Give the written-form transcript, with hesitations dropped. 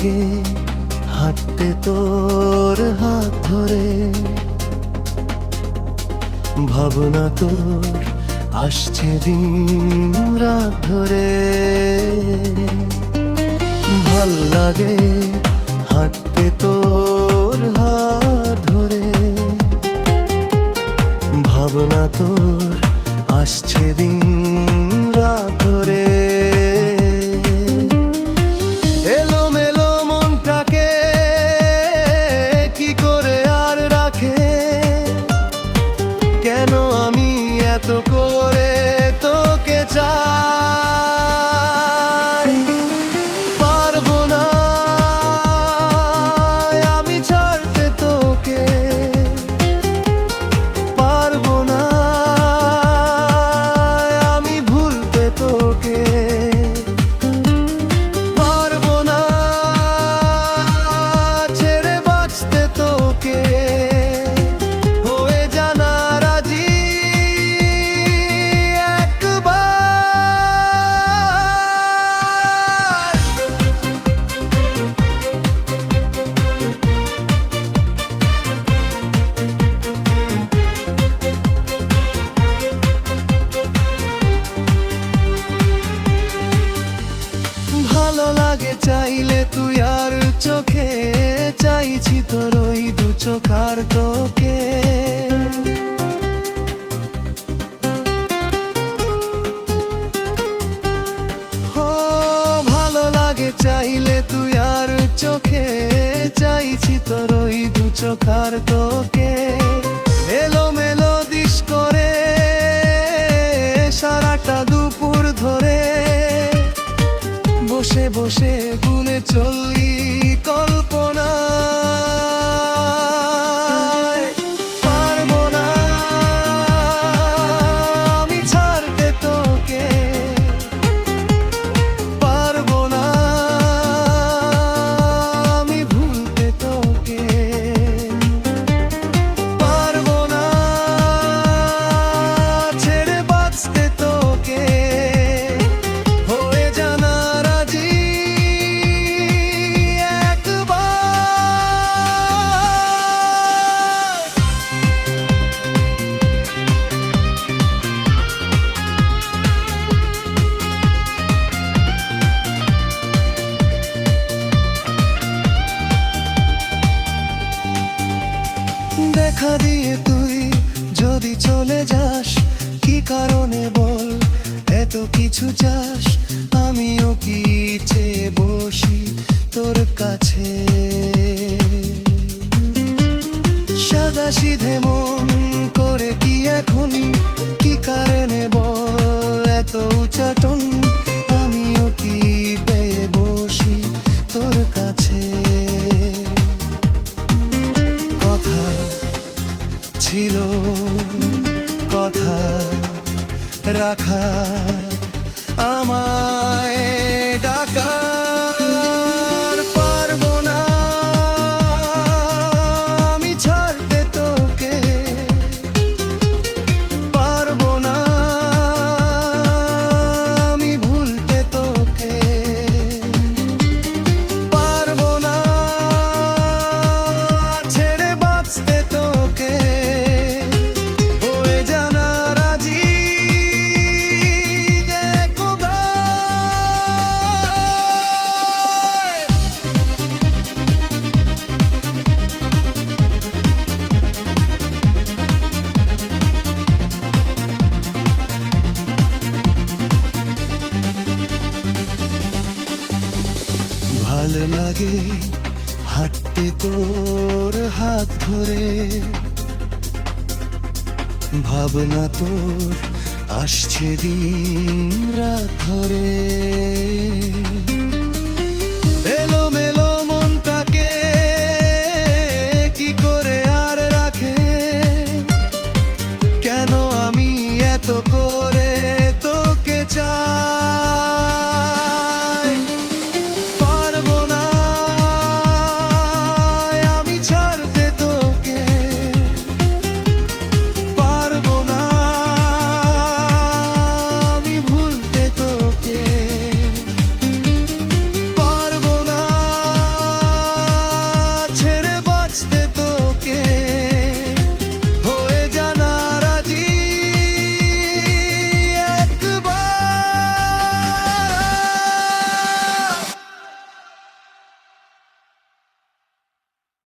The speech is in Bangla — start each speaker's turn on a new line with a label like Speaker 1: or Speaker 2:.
Speaker 1: লাগে হাঁটতে তোর হাত ধরে, ভাবনা তোর আসছে দিন রাত ধরে। ভাল লাগে হাঁটতে তোর হাত ধরে, ভাবনা তোর আসছে দিন রাত ধরে। এলোমেলো মনটাকে কি করে আর রাখে, কেন আমি এত করে তোকে চাই। পারবো না আমি ছাড়তে তোকে, পারবো না আমি ভুলতে তোকে, পারবো না ছেড়ে বাঁচতে তোকে। হয়ে জানা রাজি ভালো লাগে চাইলে তুই আর চোখে, চাইছি তোর ওই দু চোখার তোকে। ভালো লাগে চাইলে তুই আর চোখে, চাইছি তোর ওই দু চোখার তোকে। এলোমেলো দিশ করে সারাটা দুপুর ধরে, বসে বসে গুনে চলি কল্পনা। পারবো না আমি ছাড়তে তোকে, পারবো না আমি ভুলতে তোকে, পারবো না ছেড়ে বাঁচতে তোকে। হয়ে জানা রাজি দেখা দিয়ে তুই যদি চলে যাস, কি কারণে বল এত কিছু চাস? আমিও কি চেয়ে বসি তোর কাছে, সাদা সিধে মন করে কি এখন, কি কারণে বল এত উচাটন? আমিও কি পেয়ে বসি তোর কাছে। কথা ছিল কথা রাখা, আমায় ডাকার। পারবো না আমি ছাড়তে তোকে, পারবো না আমি ভুলতে তোকে, পারবো না ছেড়ে বাঁচতে তোকে। হয়ে জানা রাজি ভাল লাগে হাঁটতে তোর হাত ধরে, ভাবনা তোর আসছে দিন রাত ধরে।